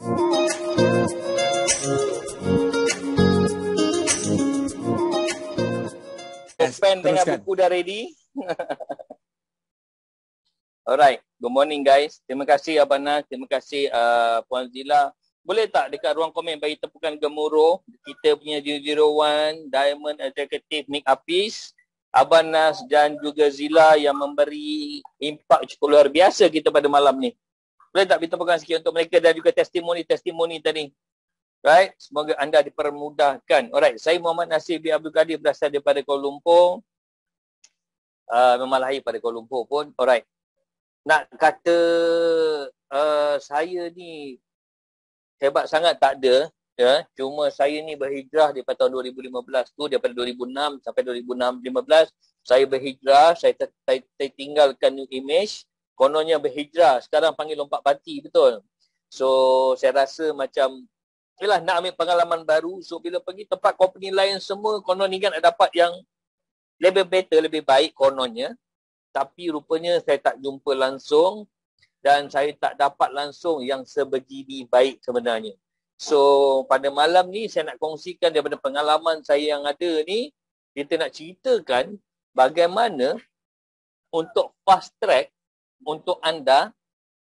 Pen dengan buku dah ready. Alright, good morning guys. Terima kasih Abang Nas, terima kasih Puan Zila. Boleh tak dekat ruang komen bagi tepukan gemuruh kita punya 001 Diamond Executive Make Artist, Abang Nas dan juga Zila yang memberi impak cukup luar biasa kita pada malam ni. Boleh tak beri tepukan sikit untuk mereka dan juga testimoni-testimoni tadi. Right, semoga anda dipermudahkan. Alright, saya Muhammad Nasir bin Abdul Qadir berasal daripada Kuala Lumpur. Memang lahir pada Kuala Lumpur pun. Alright. Nak kata saya ni hebat sangat tak ada. Ya. Cuma saya ni berhijrah daripada tahun 2015 tu. Daripada 2006 sampai 2015. Saya berhijrah. Saya tinggalkan New Image. Kononnya berhijrah. Sekarang panggil lompat parti. Betul. So saya rasa macam yelah, nak ambil pengalaman baru. So bila pergi tempat company lain semua, konon ni kan nak dapat yang lebih better, lebih baik kononnya. Tapi rupanya saya tak jumpa langsung dan saya tak dapat langsung yang sebegini baik sebenarnya. So pada malam ni saya nak kongsikan daripada pengalaman saya yang ada ni, kita nak ceritakan bagaimana untuk fast track untuk anda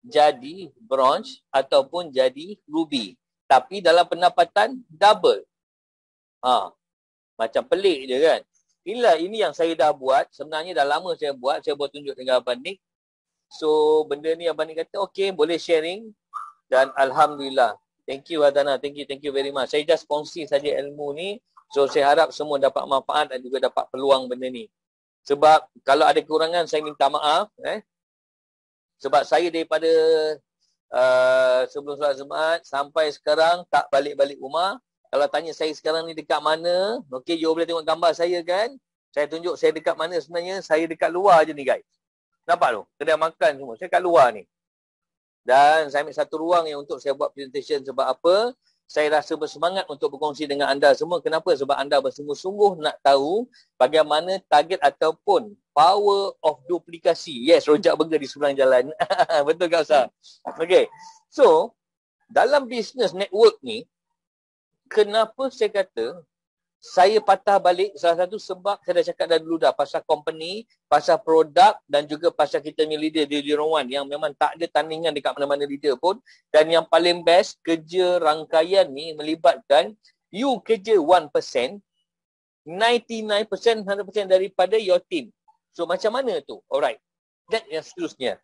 jadi bronze ataupun jadi ruby. Tapi dalam pendapatan double. Macam pelik je kan. Inilah ini yang saya dah buat. Sebenarnya dah lama saya buat. Saya buat tunjuk dengan Abang Nick. So benda ni Abang Nick kata okey boleh sharing. Dan Alhamdulillah. Thank you Adana. Thank you very much. Saya just kongsi saja ilmu ni. So saya harap semua dapat manfaat dan juga dapat peluang benda ni. Sebab kalau ada kekurangan saya minta maaf. Sebab saya daripada sebelum solat Jumaat sampai sekarang tak balik-balik rumah. Kalau tanya saya sekarang ni dekat mana, okey, you boleh tengok gambar saya kan. Saya tunjuk saya dekat mana sebenarnya. Saya dekat luar je ni guys. Nampak tu? Kedai makan semua. Saya kat luar ni. Dan saya ambil satu ruang yang untuk saya buat presentation. Sebab apa? Saya rasa bersemangat untuk berkongsi dengan anda semua. Kenapa? Sebab anda bersungguh-sungguh nak tahu bagaimana target ataupun power of duplikasi. Yes, rojak burger di seberang jalan. Betul tak Ustaz? Okay. So, dalam business network ni, kenapa saya kata saya patah balik? Salah satu sebab saya dah cakap dah dulu dah. Pasal company, pasal produk dan juga pasal kita punya leader di 001 yang memang tak ada tandingan dekat mana-mana leader pun. Dan yang paling best, kerja rangkaian ni melibatkan you kerja 1%, 99%, 100% daripada your team. So macam mana tu? Alright. That yang seterusnya.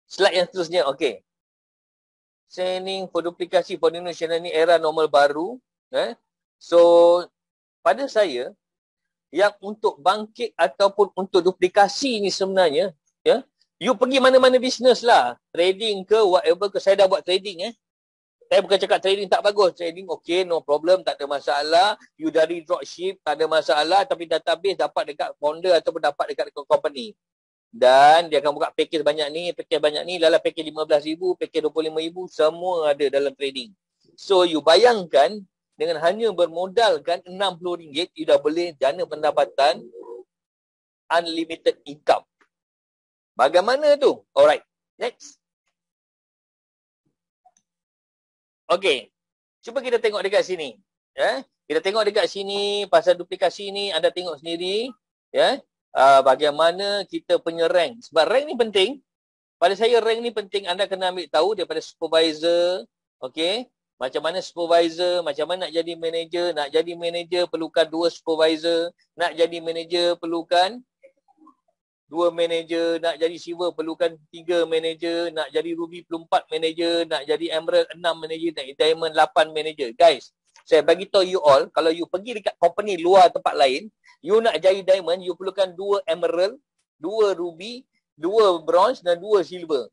Slide yang seterusnya. Okay. Training for duplikasi for Indonesia ni era normal baru. So pada saya yang untuk bangkit ataupun untuk duplikasi ni sebenarnya, you pergi mana-mana bisnes lah. Trading ke whatever ke. Saya dah buat trading Saya bukan cakap trading tak bagus. Trading okay, no problem, tak ada masalah. You dari dropship, tak ada masalah. Tapi database dapat dekat founder ataupun dapat dekat company. Dan dia akan buka package banyak ni, lala package 15,000, package 25,000, semua ada dalam trading. So you bayangkan, dengan hanya bermodalkan RM60, you dah boleh jana pendapatan unlimited income. Bagaimana tu? Alright, next. Okay, cuba kita tengok dekat sini. Kita tengok dekat sini, pasal duplikasi ni, anda tengok sendiri. Bagaimana kita punya rank. Sebab rank ni penting. Pada saya rank ni penting. Anda kena ambil tahu daripada supervisor. Okay. Macam mana supervisor. Macam mana nak jadi manager. Nak jadi manager perlukan 2 supervisor. Nak jadi manager perlukan 2 manager. Nak jadi silver perlukan 3 manager. Nak jadi ruby perlu 4 manager. Nak jadi emerald 6 manager. Nak jadi diamond 8 manager. Guys, saya bagi tahu you all. Kalau you pergi dekat company luar tempat lain. You nak jadi diamond, you perlukan 2 emerald, 2 ruby, 2 bronze dan 2 silver.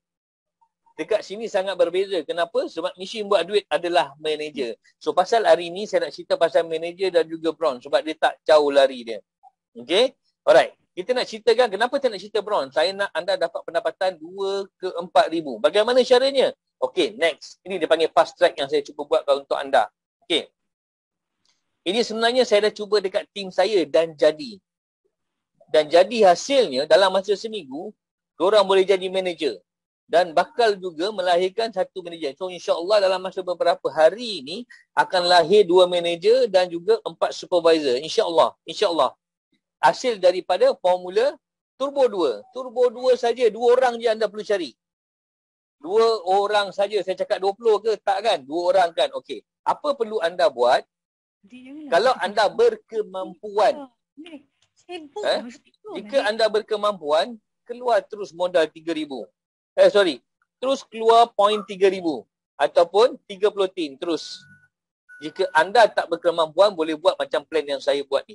Dekat sini sangat berbeza. Kenapa? Sebab mesin buat duit adalah manager. So pasal hari ni saya nak cerita pasal manager dan juga bronze. Sebab dia tak jauh lari dia. Okay? Alright. Kita nak ceritakan kenapa saya nak cerita bronze. Saya nak anda dapat pendapatan 2 ke 4 ribu. Bagaimana caranya? Okay, next. Ini dia panggil fast track yang saya cuba buat untuk anda. Okay. Ini sebenarnya saya dah cuba dekat tim saya dan jadi. Dan jadi hasilnya dalam masa seminggu, diorang boleh jadi manager. dan bakal juga melahirkan satu manager. So insya-Allah dalam masa beberapa hari ini akan lahir 2 manager dan juga 4 supervisor. Insya-Allah. Insya-Allah. Hasil daripada formula Turbo 2. Turbo 2 saja 2 orang je anda perlu cari. 2 orang saja. Saya cakap 20 ke? Tak kan? 2 orang kan? Okey. Apa perlu anda buat? Kalau anda berkemampuan. Jika anda berkemampuan, keluar terus modal 3,000. Terus keluar point 3,000. Ataupun 30 tin terus. Jika anda tak berkemampuan, boleh buat macam plan yang saya buat ni.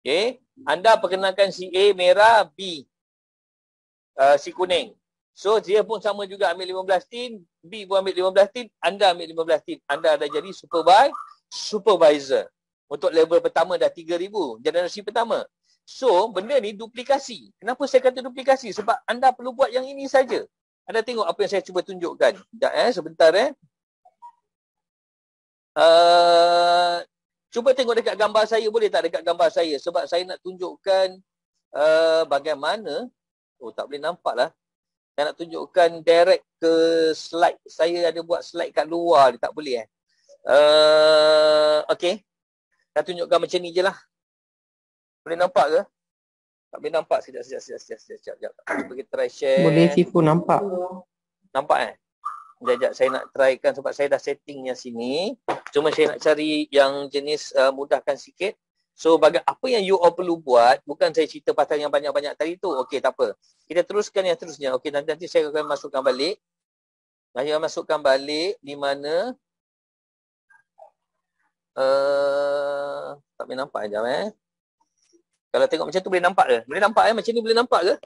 Okay. Anda perkenalkan si A merah, B si kuning. So dia pun sama juga ambil 15 tin, B pun ambil 15 tin, anda ambil 15 tin. Anda dah jadi supervisor. Untuk level pertama dah 3,000, generasi pertama. So benda ni duplikasi. Kenapa saya kata duplikasi? Sebab anda perlu buat yang ini saja. Anda tengok apa yang saya cuba tunjukkan. Sekejap sebentar cuba tengok dekat gambar saya, boleh tak dekat gambar saya? Sebab saya nak tunjukkan bagaimana. Oh, tak boleh nampak lah. Saya nak tunjukkan direct ke slide. Saya ada buat slide kat luar. Dia tak boleh okay. Saya tunjukkan macam ni je lah. Boleh nampak ke? Tak boleh nampak. Sekejap. Cuba kita try share. Boleh Sifu nampak. Nampak Sekejap saya nak trykan sebab saya dah setting yang sini. Cuma saya nak cari yang jenis mudahkan sikit. So apa yang you all perlu buat, bukan saya cerita pasal yang banyak-banyak tadi tu. Okey, tak apa. Kita teruskan yang terusnya. Okey, nanti saya akan masukkan balik. Saya akan masukkan balik di mana tak boleh nampak sekejap Kalau tengok macam tu boleh nampak ke? Boleh nampak macam ni boleh nampak ke?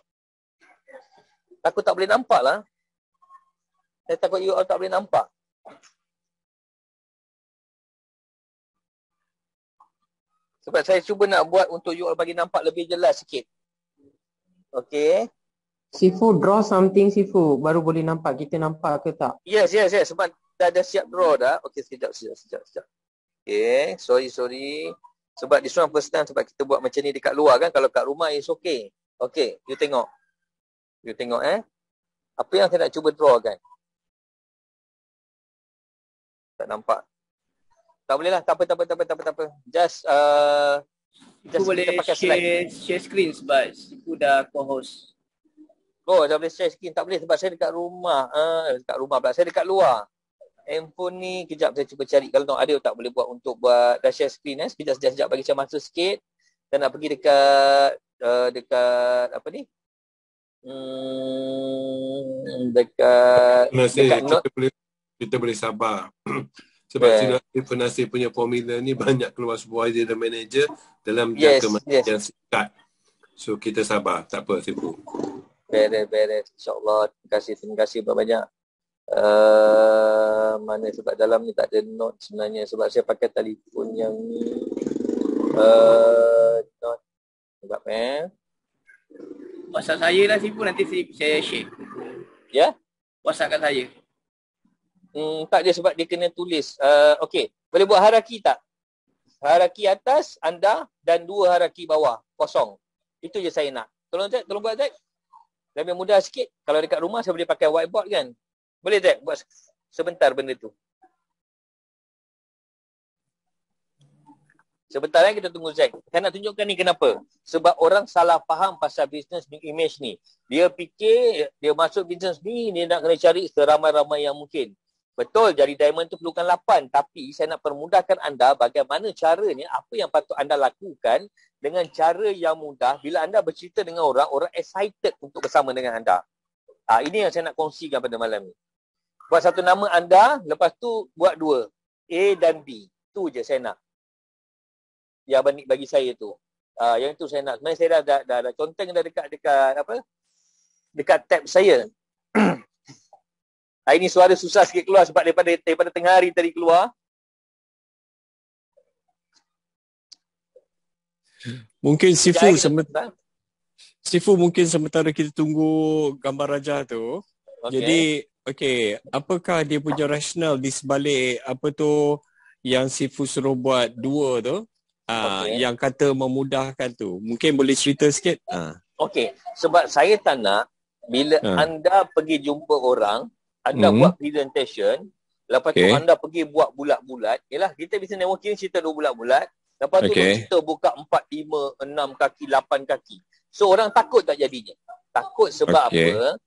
Takut tak boleh nampak lah. Saya takut you all tak boleh nampak. Sebab saya cuba nak buat untuk you all bagi nampak lebih jelas sikit. Okay. Sifu draw something Sifu. Baru boleh nampak. Kita nampak ke tak? Yes. Sebab dah siap draw dah. Okay, sekejap. Okay. Sorry. Sebab this one first time sebab kita buat macam ni dekat luar kan. Kalau kat rumah is okay. Okay. You tengok. Apa yang saya nak cuba draw kan. Tak nampak. Tak boleh lah. Tak apa. Just boleh share screen sebab aku dah co-host. Oh, dah boleh share screen. Tak boleh sebab saya dekat rumah. Dekat rumah pula. Saya dekat luar. Handphone ni, kejap saya cuba cari. Kalau ada tak boleh buat untuk buat dah share screen. Sekejap bagi saya masa sikit. Dan nak pergi dekat apa ni? Dekat note. Kita boleh sabar. Sebab Nasir punya formula ni banyak keluar supervisor dan manager dalam jangka masa yang singkat. So kita sabar, tak apa Sifu. Beres. InsyaAllah. Terima kasih banyak. Mana sebab dalam ni tak ada note sebenarnya. Sebab saya pakai telefon yang ni. Note. Sebab WhatsApp saya lah Sifu, nanti saya share. Ya? WhatsApp kat saya. Tak dia sebab dia kena tulis. Okey, boleh buat hierarki tak? Hierarki atas anda dan 2 hierarki bawah kosong. Itu je saya nak. Tolong buat Zack. Lebih mudah sikit. Kalau dekat rumah saya boleh pakai whiteboard kan. Boleh Zack buat sebentar benda tu. Sebentar kita tunggu Zack. Saya nak tunjukkan ni kenapa. Sebab orang salah faham pasal business new image ni. Dia fikir dia masuk business ni, dia nak kena cari seramai-ramai yang mungkin. Betul, jadi diamond tu perlukan 8. Tapi saya nak permudahkan anda bagaimana caranya, apa yang patut anda lakukan dengan cara yang mudah. Bila anda bercerita dengan orang excited untuk bersama dengan anda. Ini yang saya nak kongsikan pada malam ni. Buat satu nama anda, lepas tu buat 2. A dan B. Tu je saya nak. Yang bagi saya tu. Yang itu saya nak. Sebenarnya saya dah conteng dah dekat apa? Dekat tab saya. Ini suara susah sikit keluar sebab daripada tengah hari tadi keluar. Mungkin Sifu mungkin sementara kita tunggu gambar raja tu. Jadi apakah dia punya rasional di sebalik apa tu yang Sifu suruh buat 2 tu? Yang kata memudahkan tu. Mungkin boleh cerita sikit? Okey, sebab saya tak nak Bila anda pergi jumpa orang, anda buat presentation, lepas tu anda pergi buat bulat-bulat, yalah kita bisa networking cerita 2 bulat-bulat, lepas tu kita buka 4, 5, 6 kaki, 8 kaki. So orang takut tak jadinya? Takut sebab apa?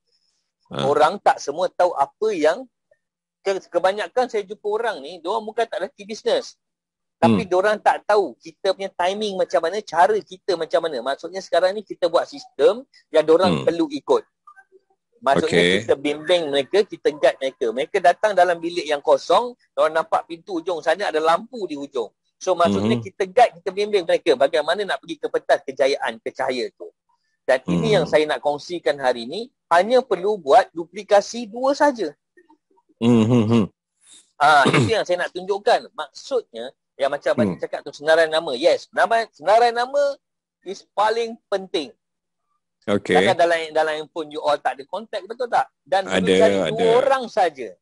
Orang tak semua tahu apa yang kebanyakan saya jumpa orang ni, diorang bukan tak laki bisnes. Tapi diorang tak tahu kita punya timing macam mana, cara kita macam mana. Maksudnya sekarang ni kita buat sistem yang diorang perlu ikut. Maksudnya kita bimbing mereka, kita guide mereka. Mereka datang dalam bilik yang kosong, diorang nampak pintu hujung sana ada lampu di hujung. So maksudnya kita guide, kita bimbing mereka bagaimana nak pergi ke pentas kejayaan, ke cahaya tu. Dan ini yang saya nak kongsikan hari ni, hanya perlu buat duplikasi 2 saja. Itu yang saya nak tunjukkan. Maksudnya, yang macam Abang cakap tu, senarai nama. Yes, senarai nama is paling penting. Jangan dalam handphone you all tak ada kontak, betul tak? Dan perlu cari 2 orang saja.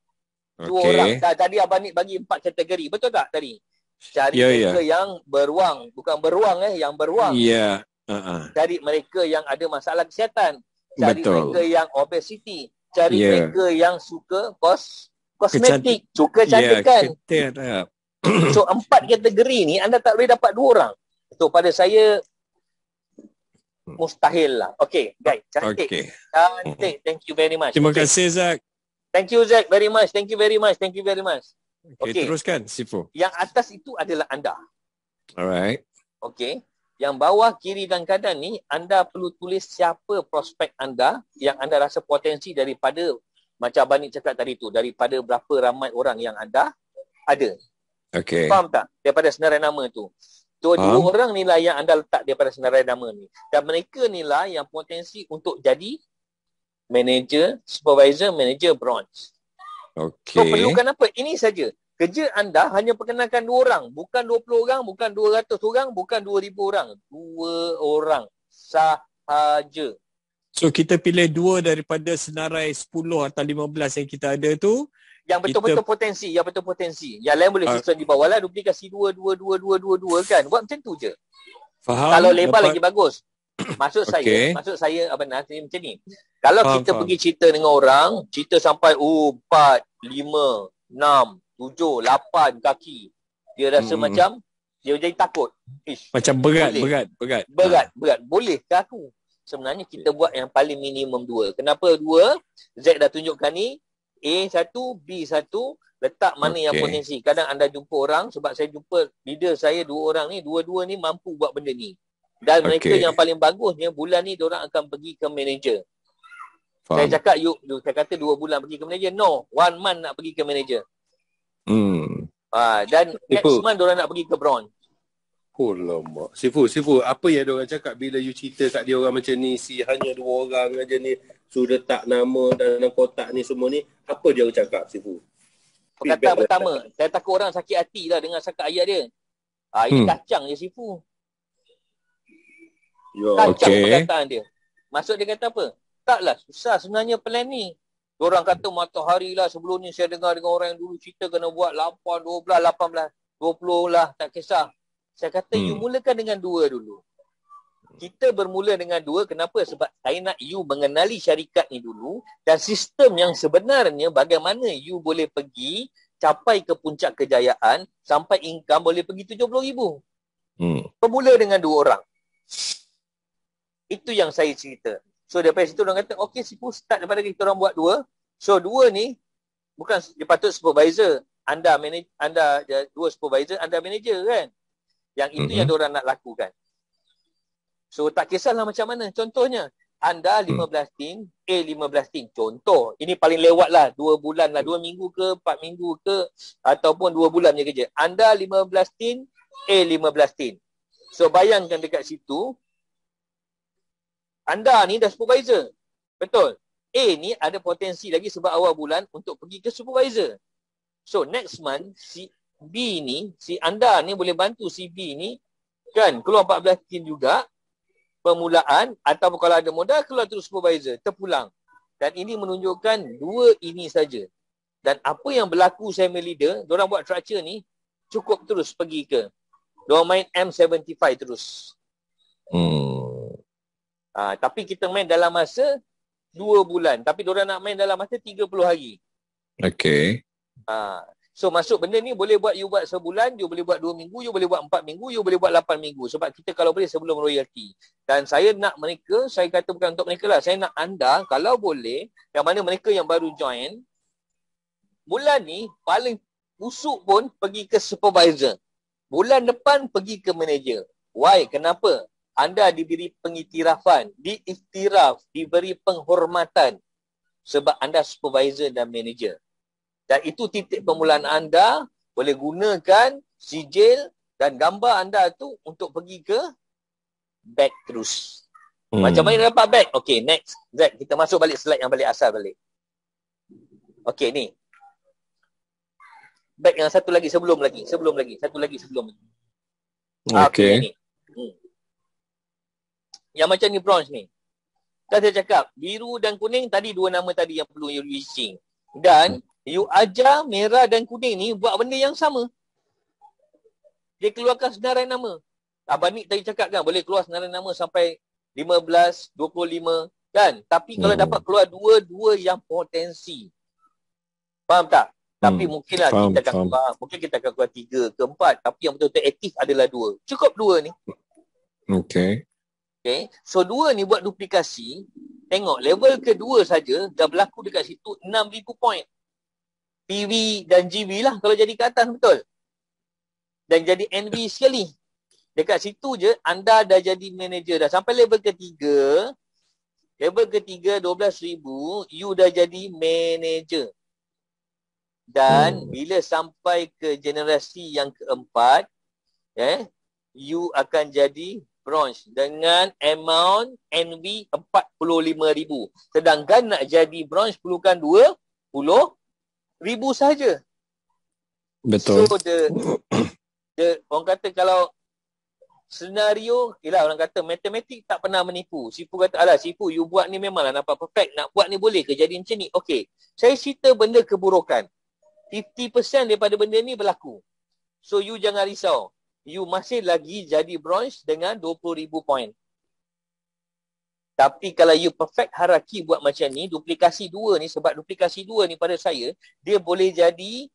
2 orang. Tadi Abang ni bagi 4 kategori, betul tak tadi? Cari mereka yang beruang, bukan beruang yang beruang. Cari mereka yang ada masalah kesihatan. Cari mereka yang obesity. Cari mereka yang suka kosmetik, suka cantikan. So 4 kategori ni anda tak boleh dapat 2 orang. So pada saya mustahil lah. Okay, guys, cantik. Cantik. Thank you very much. Terima kasih, Zak. Thank you, Zak, very much. Thank you very much. Thank you very much. Okay, teruskan, Sifu. Yang atas itu adalah anda. Alright. Okay. Yang bawah kiri dan kanan ni, anda perlu tulis siapa prospek anda yang anda rasa potensi daripada, macam Abang ni cakap tadi tu, daripada berapa ramai orang yang anda ada. Okay. Faham tak? Daripada senarai nama tu. Dua orang ni lah yang anda letak daripada senarai nama ni. Dan mereka ni lah yang potensi untuk jadi manager, supervisor, manager bronze. Okay. So perlukan apa? Ini saja. Kerja anda hanya perkenalkan 2 orang. Bukan 20 orang, bukan 200 orang, bukan 2,000 orang. 2 orang sahaja. So kita pilih 2 daripada senarai 10 atau 15 yang kita ada tu. Yang betul-betul potensi, yang betul potensi. Yang lain boleh susun di bawah lah, duplikasi 2 kan. Buat macam tu je. Faham. Kalau lebar lagi bagus. Maksud saya apa nak macam ni. Kalau kita pergi cerita dengan orang, cerita sampai 4, 5, 6, 7, 8 kaki. Dia rasa macam dia jadi takut. Macam berat. Boleh ke aku? Sebenarnya kita buat yang paling minimum 2. Kenapa 2? Z dah tunjukkan ni. A1, B1, letak mana yang potensi. Kadang anda jumpa orang, sebab saya jumpa leader saya 2 orang ni, 2-2 ni mampu buat benda ni. Dan mereka yang paling bagusnya, bulan ni diorang akan pergi ke manager. Saya cakap, saya kata 2 bulan pergi ke manager. No, 1 month nak pergi ke manager. Dan next month diorang nak pergi ke bronze. Oh lama. Sifu, apa yang diorang cakap bila you cerita kat dia orang macam ni, hanya 2 orang aja ni, sudah letak nama dalam kotak ni semua ni, apa dia orang cakap, Sifu? Perkataan pertama, saya takut orang sakit hati lah dengan cakap ayat dia. Ini kacang je, Sifu. Kacang perkataan dia. Maksud dia kata apa? Taklah, susah sebenarnya plan ni. Diorang kata matahari lah, sebelum ni saya dengar dengan orang yang dulu cerita kena buat 8, 12, 18, 20 lah, tak kisah. Saya kata you mulakan dengan 2 dulu. Kita bermula dengan 2. Kenapa? Sebab saya nak you mengenali syarikat ni dulu. Dan sistem yang sebenarnya bagaimana you boleh pergi capai ke puncak kejayaan sampai income boleh pergi 70,000. Bermula dengan 2 orang. Itu yang saya cerita. So daripada situ orang kata, okay Sifu, start daripada kita orang buat 2. So 2 ni bukan dia patut supervisor. Anda 2 supervisor, anda manager kan. Yang itu yang diorang nak lakukan. So tak kisahlah macam mana. Contohnya, anda 15 tim, A 15 tim. Contoh, ini paling lewat lah. 2 bulan lah, 2 minggu ke, 4 minggu ke, ataupun 2 bulan punya kerja. Anda 15 tim, A 15 tim. So bayangkan dekat situ, anda ni dah supervisor. Betul. A ni ada potensi lagi sebab awal bulan untuk pergi ke supervisor. So next month, si B ni, si anda ni boleh bantu si B ni, kan, keluar 14 tim juga, permulaan, ataupun kalau ada modal, keluar terus supervisor, terpulang. Dan ini menunjukkan 2 ini saja. Dan apa yang berlaku semi leader, diorang buat structure ni, cukup terus pergi ke. Diorang main M75 terus. Tapi kita main dalam masa 2 bulan. Tapi diorang nak main dalam masa 30 hari. Okay. So masuk benda ni boleh buat you buat sebulan, you boleh buat 2 minggu, you boleh buat 4 minggu, you boleh buat 8 minggu. Sebab kita kalau boleh sebelum royalty. Dan saya nak mereka, saya kata bukan untuk mereka lah. Saya nak anda kalau boleh, yang mana mereka yang baru join, bulan ni paling busuk pun pergi ke supervisor. Bulan depan pergi ke manager. Why? Kenapa? Anda diberi pengiktirafan, diiktiraf, diberi penghormatan. Sebab anda supervisor dan manager. Dan itu titik permulaan anda, boleh gunakan sijil dan gambar anda tu untuk pergi ke back terus. Macam mana dapat back? Okay, next. Zack, kita masuk balik slide yang balik asal balik. Okay, ni. Back yang satu lagi, sebelum lagi. Satu lagi sebelum lagi. Okay. Ni. Yang macam ni bronze ni. Kan saya cakap, biru dan kuning tadi 2 nama tadi yang perlu you reaching. Dan you ajar merah dan kuning ni buat benda yang sama. Dia keluarkan senarai nama. Abang Nik tadi cakap kan, boleh keluar senarai nama sampai 15, 25 kan. Tapi kalau dapat keluar 2 yang potensi. Faham tak? Tapi mungkinlah kita akan keluar, mungkin kita akan keluar 3 ke 4. Tapi yang betul-betul aktif adalah 2. Cukup 2 ni. Okay. So 2 ni buat duplikasi. Tengok level kedua saja dah berlaku dekat situ 6,000 point. PV dan GV lah kalau jadi ke atas, betul. Dan jadi NV sekali. Dekat situ je anda dah jadi manager dah. Sampai level ketiga 12,000 you dah jadi manager. Dan bila sampai ke generasi yang keempat, you akan jadi bronze dengan amount NV 45,000. Sedangkan nak jadi bronze perlukan 20,000 saja. Betul. So orang kata kalau senario, orang kata matematik tak pernah menipu. Sifu kata, alah Sifu you buat ni memanglah nampak perfect. Nak buat ni boleh ke jadi macam ni? Okey. Saya cerita benda keburukan. 50% daripada benda ni berlaku. So you jangan risau. You masih lagi jadi bronze dengan 20,000 point. Tapi kalau you perfect hierarchy buat macam ni, duplikasi 2 ni, sebab duplikasi 2 ni pada saya, dia boleh jadi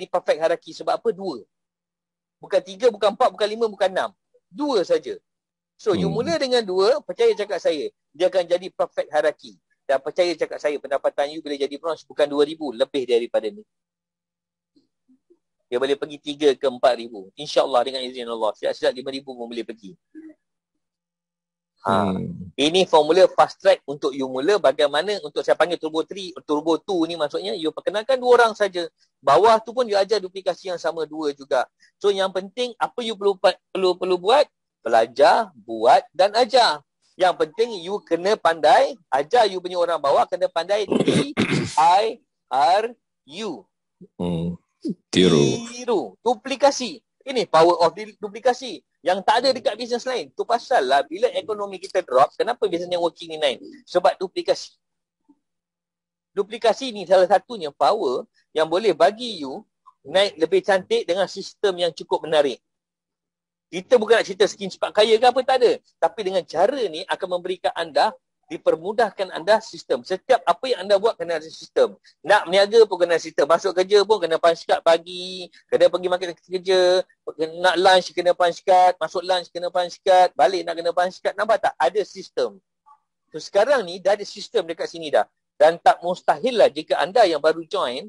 perfect hierarchy. Sebab apa? 2. Bukan 3, bukan 4, bukan 5, bukan 6. 2 saja. So you mula dengan 2, percaya cakap saya, dia akan jadi perfect hierarchy. Dan percaya cakap saya, pendapatan you boleh jadi bronze bukan 2,000, lebih daripada ni. Dia boleh pergi 3 ke 4,000. InsyaAllah dengan izin Allah. Siap-siap 5,000 pun boleh pergi. Ini formula fast track untuk you mula. Bagaimana untuk saya panggil Turbo 3, Turbo 2 ni maksudnya, you perkenalkan 2 orang saja. Bawah tu pun you ajar duplikasi yang sama 2 juga. So yang penting, apa you perlu buat? Belajar, buat dan ajar. Yang penting you kena pandai, ajar you punya orang bawah kena pandai TIRU. Tiru. Duplikasi. Ini power of duplikasi. Yang tak ada dekat bisnes lain. Tu pasal lah bila ekonomi kita drop, kenapa biasanya working ni naik? Sebab duplikasi. Duplikasi ni salah satunya power yang boleh bagi you naik lebih cantik dengan sistem yang cukup menarik. Kita bukan nak cerita skin cepat kaya ke apa, tak ada. Tapi dengan cara ni akan memberikan anda, dipermudahkan anda sistem. Setiap apa yang anda buat kena ada sistem. Nak berniaga pun kena sistem. Masuk kerja pun kena punch card pagi. Kena pergi makan kerja. Nak lunch kena punch card. Masuk lunch kena punch card. Balik nak kena punch card. Nampak tak? Ada sistem. So, sekarang ni dah ada sistem dekat sini dah. Dan tak mustahil lah jika anda yang baru join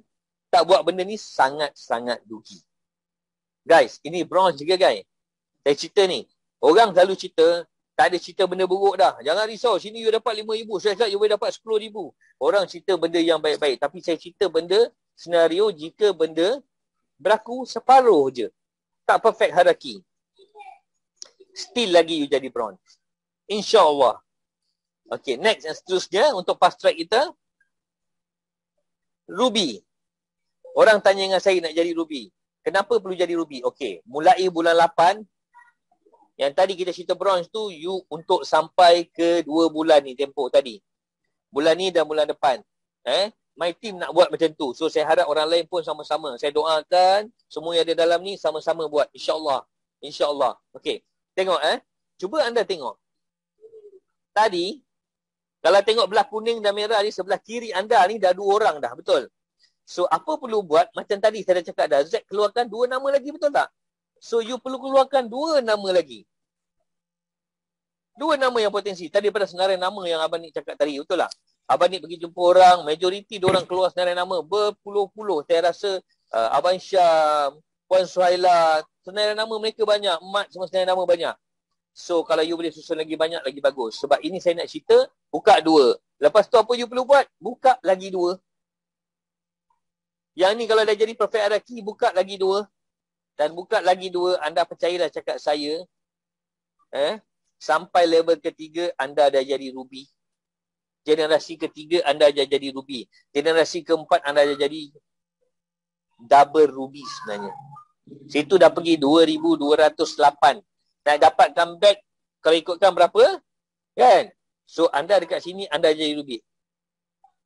tak buat benda ni, sangat-sangat rugi. Guys, ini bronze juga guys. Saya cerita ni. Orang selalu cerita tak ada cerita benda buruk dah. Jangan risau. Sini you dapat 5,000. Saya cakap you boleh dapat 10,000. Orang cerita benda yang baik-baik. Tapi saya cerita benda senario jika benda berlaku separuh je. Tak perfect hierarchy. Still lagi you jadi bronze. InsyaAllah. Okay, next yang seterusnya untuk fast track kita. Ruby. Orang tanya dengan saya nak jadi Ruby. Kenapa perlu jadi Ruby? Okay, mulai bulan 8. Yang tadi kita cerita bronze tu, you untuk sampai ke 2 bulan ni tempoh tadi. Bulan ni dan bulan depan. My team nak buat macam tu. So saya harap orang lain pun sama-sama. Saya doakan semua yang ada dalam ni sama-sama buat. InsyaAllah. InsyaAllah. Okay. Tengok Cuba anda tengok. Tadi Kalau tengok belah kuning dan merah ni, sebelah kiri anda ni dah 2 orang dah, betul? So, apa perlu buat? Macam tadi saya dah cakap dah, Z keluarkan 2 nama lagi, betul tak? So, you perlu keluarkan 2 nama lagi. 2 nama yang potensi. Tadi pada senarai nama yang Abang Nik cakap tadi, betul tak? Abang Nik pergi jumpa orang, majoriti diorang keluar senarai nama, berpuluh-puluh. Saya rasa Abang Syam, Puan Suhaila, senarai nama mereka banyak. Mat semua senarai nama banyak. So, kalau you boleh susun lagi banyak, lagi bagus. Sebab ini saya nak cerita, buka 2. Lepas tu apa you perlu buat? Buka lagi 2. Yang ni kalau dah jadi perfect hierarchy, buka lagi 2. Dan buka lagi 2, anda percayalah cakap saya. Sampai level ketiga, anda dah jadi ruby. Generasi ketiga, anda dah jadi ruby. Generasi keempat, anda dah jadi double ruby sebenarnya. Situ dah pergi 2,208. Nak dapatkan back, kalau ikutkan berapa? Kan? So, anda dekat sini, anda jadi ruby.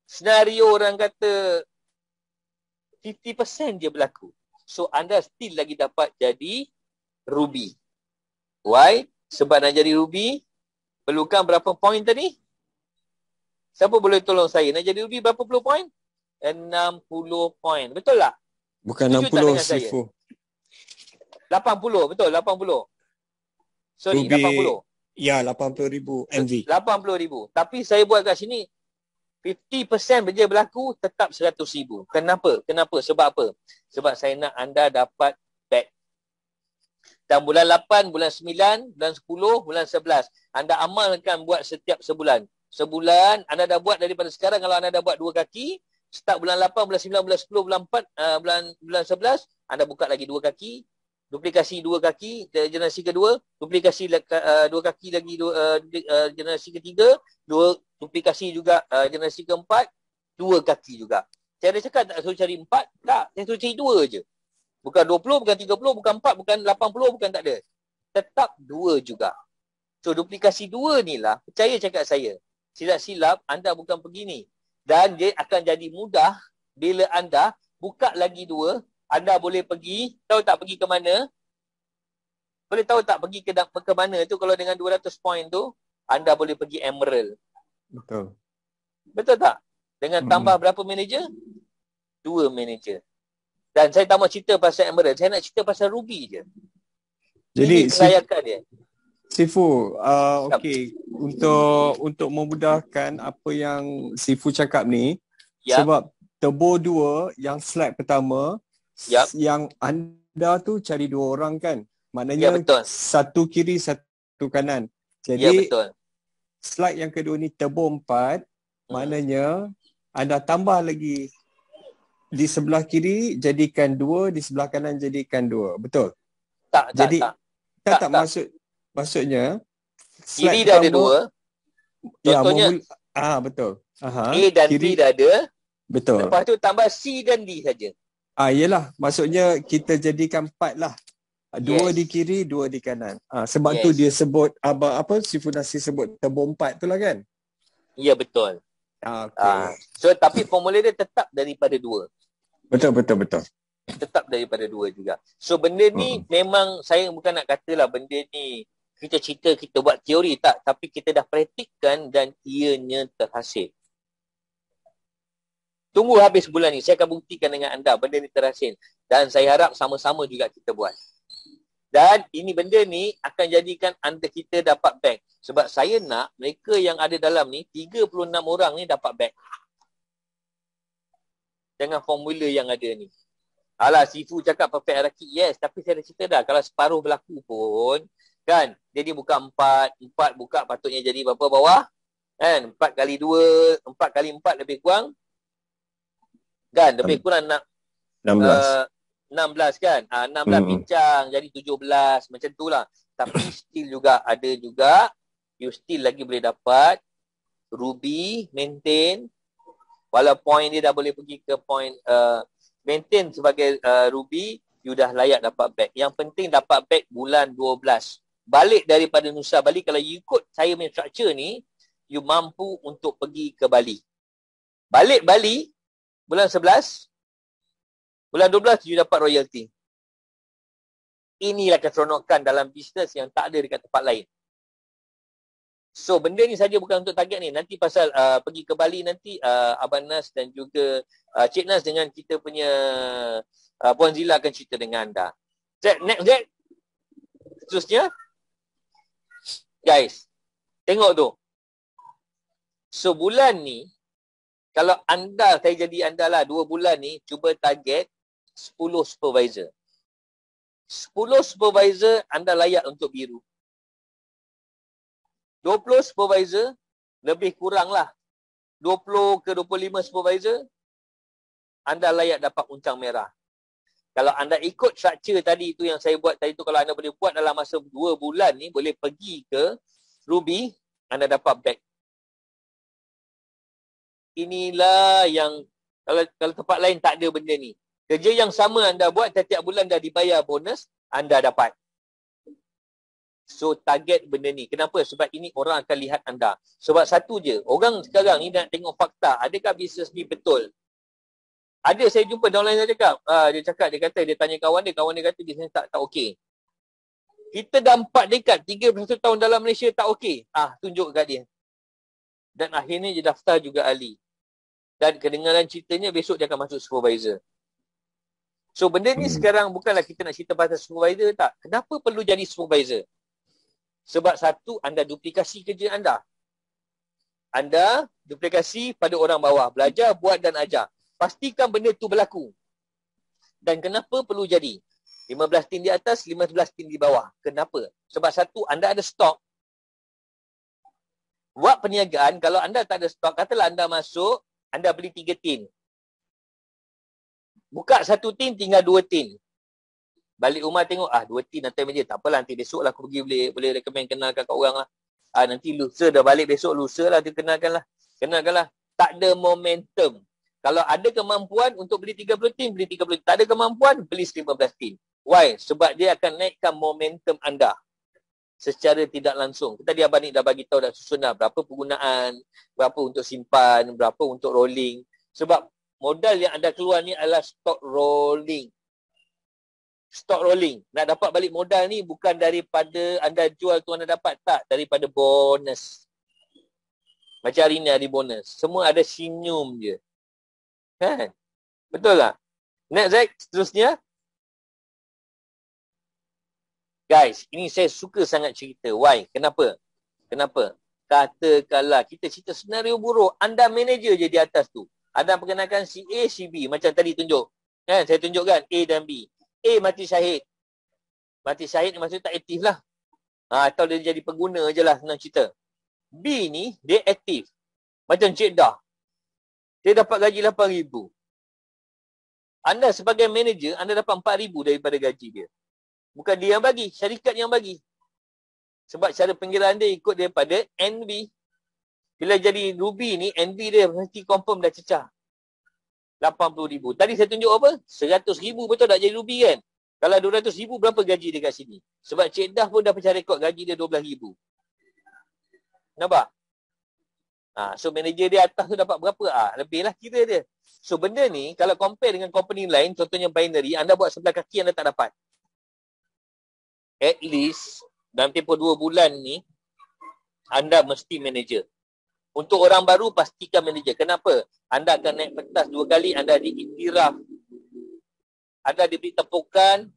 Senario orang kata 50% je berlaku. So, anda still lagi dapat jadi ruby. Why? Sebab nak jadi ruby, perlukan berapa point tadi? Siapa boleh tolong saya? Nak jadi ruby berapa puluh point? 60 point. Betul tak? Bukan Setuju 60, Sifu. 80, betul, 80. Sorry, Ruby, 80. Ya, 80,000 MV. 80,000. Tapi saya buat kat sini, 50% je berlaku, tetap 100,000. Kenapa? Sebab apa? Sebab saya nak anda dapat back. Dan bulan 8, bulan 9, bulan 10, bulan 11. Anda amalkan buat setiap sebulan. Sebulan, anda dah buat daripada sekarang, kalau anda dah buat 2 kaki, start bulan 8, bulan 9, bulan 10, bulan 4, bulan 11, anda buka lagi 2 kaki, duplikasi 2 kaki, generasi kedua, duplikasi 2 kaki lagi generasi ketiga, duplikasi juga generasi keempat, 2 kaki juga. Saya ada cakap tak suruh cari 4, tak, saya suruh cari 2 je. Bukan 20, bukan 30, bukan 4, bukan 80, bukan tak ada. Tetap 2 juga. So, duplikasi 2 ni lah, percaya cakap saya, silap-silap anda bukan begini. Dan dia akan jadi mudah bila anda buka lagi 2, anda boleh pergi, tahu tak pergi ke mana? Boleh tahu tak pergi ke mana tu kalau dengan 200 point tu, anda boleh pergi Emerald. Betul. Betul tak? Dengan tambah berapa manager? 2 manager. Dan saya tak mau cerita pasal Emerald, saya nak cerita pasal Ruby je. Jadi, ini kelayakan dia. Sifu, okey, untuk memudahkan apa yang Sifu cakap ni, sebab tebur 2 yang slide pertama, yang anda tu cari 2 orang kan? Maknanya satu kiri, satu kanan. Jadi slide yang kedua ni tebur 4, maknanya anda tambah lagi di sebelah kiri jadikan 2, di sebelah kanan jadikan 2. Betul? Tak. Maksudnya kiri dah ada 2. Contohnya betul. A dan kiri. B dah ada. Betul. Lepas tu tambah C dan D saja. Yelah, maksudnya kita jadikan 4 lah. 2 di kiri, 2 di kanan. Sebab tu dia sebut Sifu Nasir sebut tebur 4 tu lah kan? Ya, betul. Okay. So, tapi formula dia tetap daripada 2. Betul. Tetap daripada 2 juga. So, benda ni memang saya bukan nak katalah benda ni kita cerita, kita buat teori tak. Tapi kita dah praktikkan dan ianya terhasil. Tunggu habis bulan ni. Saya akan buktikan dengan anda benda ni terhasil. Dan saya harap sama-sama juga kita buat. Dan ini benda ni akan jadikan anda kita dapat back. Sebab saya nak mereka yang ada dalam ni, 36 orang ni dapat back. Dengan formula yang ada ni. Alah, Sifu cakap perfect hierarchy. Yes, tapi saya dah cerita dah. Kalau separuh berlaku pun, kan, jadi buka 4. 4 buka patutnya jadi berapa bawah? Kan, 4 kali 2, 4 kali 4 lebih kurang. Kan, lebih kurang 16 kan? 16 bincang jadi 17 macam tu lah. Tapi still juga ada juga you still lagi boleh dapat Ruby maintain. Walau point dia dah boleh pergi ke point maintain sebagai Ruby, you dah layak dapat back. Yang penting dapat back bulan 12. Balik daripada Nusa Bali, kalau you ikut saya punya structure ni, you mampu untuk pergi ke Bali. Balik Bali bulan 11, bulan 12 you dapat royalty. Inilah keseronokan dalam bisnes yang tak ada dekat tempat lain. So benda ni saja bukan untuk target ni. Nanti pasal pergi ke Bali nanti Abang Nas dan juga Cik Nas dengan kita punya Puan Zila akan cerita dengan anda. Next. Seterusnya. Guys, tengok tu. So bulan ni, kalau saya jadi anda lah 2 bulan ni, cuba target 10 supervisor. 10 supervisor anda layak untuk biru. 20 supervisor, lebih kurang lah. 20 ke 25 supervisor, anda layak dapat uncang merah. Kalau anda ikut structure tadi tu yang saya buat tadi tu, kalau anda boleh buat dalam masa 2 bulan ni, boleh pergi ke Ruby, anda dapat back. Inilah yang, kalau tempat lain tak ada benda ni. Kerja yang sama anda buat, setiap bulan dah dibayar bonus, anda dapat. So target benda ni. Kenapa? Sebab ini orang akan lihat anda. Sebab satu je, orang sekarang ni nak tengok fakta. Adakah bisnes ni betul? Ada saya jumpa downline saya cakap. Dia kata, dia tanya kawan dia kata bisnes tak okey. Kita dah 4 dekad, 31 tahun dalam Malaysia tak okey. Tunjuk kat dia. Dan akhirnya dia daftar juga ahli. Dan kedengaran ceritanya besok dia akan masuk supervisor. So benda ni sekarang bukanlah kita nak cerita pasal supervisor tak. Kenapa perlu jadi supervisor? Sebab satu, anda duplikasi kerja anda. Anda duplikasi pada orang bawah. Belajar, buat dan ajar. Pastikan benda tu berlaku. Dan kenapa perlu jadi? 15 tim di atas, 15 tim di bawah. Kenapa? Sebab satu, anda ada stok. Buat perniagaan, kalau anda tak ada stok, katalah anda masuk, anda beli 3 tin. Buka 1 tin, tinggal 2 tin. Balik rumah tengok, 2 tin nanti meja. Tak apalah, nanti besok lah aku pergi boleh recommend kenalkan kat orang lah. Nanti lusa dah balik besok, lusa lah dia kenalkan lah. Tak ada momentum. Kalau ada kemampuan untuk beli 30 tin, beli 30 tin. Tak ada kemampuan, beli 15 tin. Why? Sebab dia akan naikkan momentum anda. Secara tidak langsung. Tadi Abang Nik dah bagi tahu, dah susun dah berapa penggunaan, berapa untuk simpan, berapa untuk rolling. Sebab modal yang anda keluar ni adalah stock rolling. Stock rolling. Nak dapat balik modal ni bukan daripada anda jual tu anda dapat. Tak. Daripada bonus. Macam hari ni hari bonus. Semua ada senyum je. Kan? Betul tak? Next, Zack. Seterusnya. Guys, ini saya suka sangat cerita. Why? Kenapa? Katakanlah kita cerita senario buruk. Anda manager je di atas tu. Anda perkenalkan si A, si B. Macam tadi tunjuk. Kan? Saya tunjukkan A dan B. A mati syahid. Mati syahid ni maksudnya tak aktif lah. Atau dia jadi pengguna je lah, senang cerita. B ni, dia aktif. Macam Cik Dah. Dia dapat gaji 8,000. Anda sebagai manager, anda dapat 4,000 daripada gaji dia. Bukan dia yang bagi, syarikat yang bagi. Sebab cara pengiraan dia ikut daripada NB. Bila jadi Ruby ni, NB dia mesti confirm dah cecah. 80,000. Tadi saya tunjuk apa? 100,000 betul tak jadi Ruby kan? Kalau 200,000 berapa gaji dia kat sini? Sebab Cik Dah pun dah pecah rekod gaji dia 12,000. Nampak? So manager dia atas tu dapat berapa? Lebih lah kira dia. So benda ni kalau compare dengan company lain, contohnya binary, anda buat sebelah kaki anda tak dapat. At least dalam tempoh 2 bulan ni anda mesti manager. Untuk orang baru, pastikan manager. Kenapa? Anda akan naik pentas 2 kali, anda diiktiraf. Anda diberi tepukan,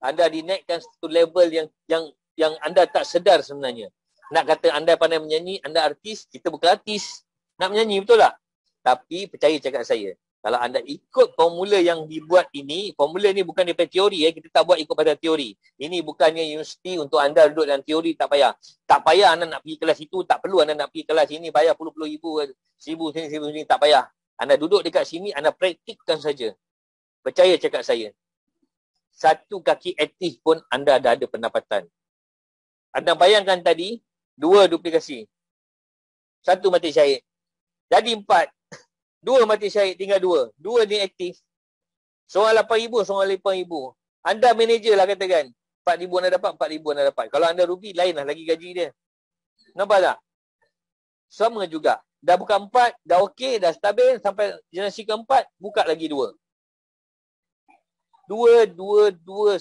anda dinaikkan satu level yang anda tak sedar sebenarnya. Nak kata anda pandai menyanyi, anda artis, kita bukan artis. Nak menyanyi, betul tak? Tapi percaya cakap saya, kalau anda ikut formula yang dibuat ini, formula ni bukan daripada teori, kita tak buat ikut pada teori. Ini bukannya universiti untuk anda duduk dalam teori, tak payah. Tak payah anda nak pergi kelas itu, tak perlu anda nak pergi kelas ini, bayar puluh-puluh ribu, 1,000 sini, tak payah. Anda duduk dekat sini, anda praktikkan saja. Percaya cakap saya. Satu kaki aktif pun anda dah ada pendapatan. Anda bayangkan tadi, 2 duplikasi. 1 mati syahid. Jadi 4. 2 mati syahid, tinggal 2. 2 ni aktif. Seorang 8,000, seorang 8,000. Anda manager lah katakan. 4,000 anda dapat, 4,000 anda dapat. Kalau anda Ruby, lain lah lagi gaji dia. Nampak tak? Sama juga. Dah buka 4, dah okey, dah stabil. Sampai generasi keempat, buka lagi 2. 2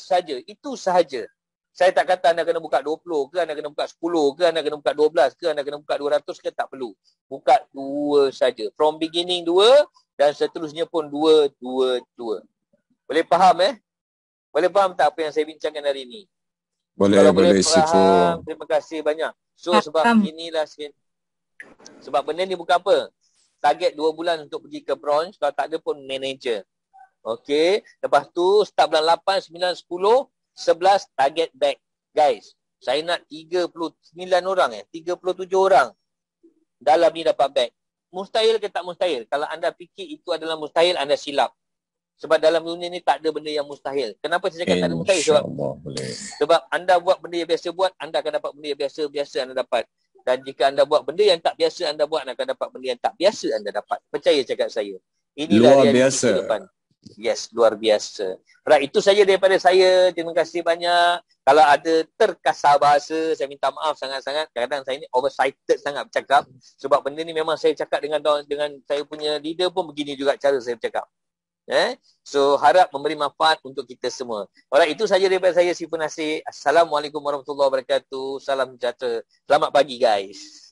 saja. Itu sahaja. Saya tak kata anda kena buka 20 ke, anda kena buka 10 ke, anda kena buka 12 ke, anda kena buka 200 ke, tak perlu. Buka 2 saja. From beginning 2 dan seterusnya pun 2, 2, 2. Boleh faham Boleh faham tak apa yang saya bincangkan hari ini? Kalau boleh faham, terima kasih banyak. So sebab inilah sebab benda ni bukan apa. Target 2 bulan untuk pergi ke bronze, kalau tak ada pun manager. Okey, lepas tu start bulan 8, 9, 10, 11 target back. Guys, saya nak 39 orang 37 orang dalam ni dapat back. Mustahil ke tak mustahil? Kalau anda fikir itu adalah mustahil, anda silap. Sebab dalam dunia ni tak ada benda yang mustahil. Kenapa saya cakap tak ada mustahil? Sebab anda buat benda yang biasa buat, anda akan dapat benda yang biasa anda dapat. Dan jika anda buat benda yang tak biasa anda buat, anda akan dapat benda yang tak biasa anda dapat. Percaya cakap saya. Inilah realiti kehidupan. Yes, luar biasa. Right, itu saja daripada saya. Terima kasih banyak. Kalau ada terkasar bahasa, saya minta maaf sangat-sangat. Kadang-kadang saya ni overexcited sangat bercakap. Sebab benda ni memang saya cakap dengan saya punya leader pun begini juga cara saya bercakap. So harap memberi manfaat untuk kita semua. Alright, itu saja daripada saya, Siful Nasir. Assalamualaikum warahmatullahi wabarakatuh. Salam sejahtera. Selamat pagi guys.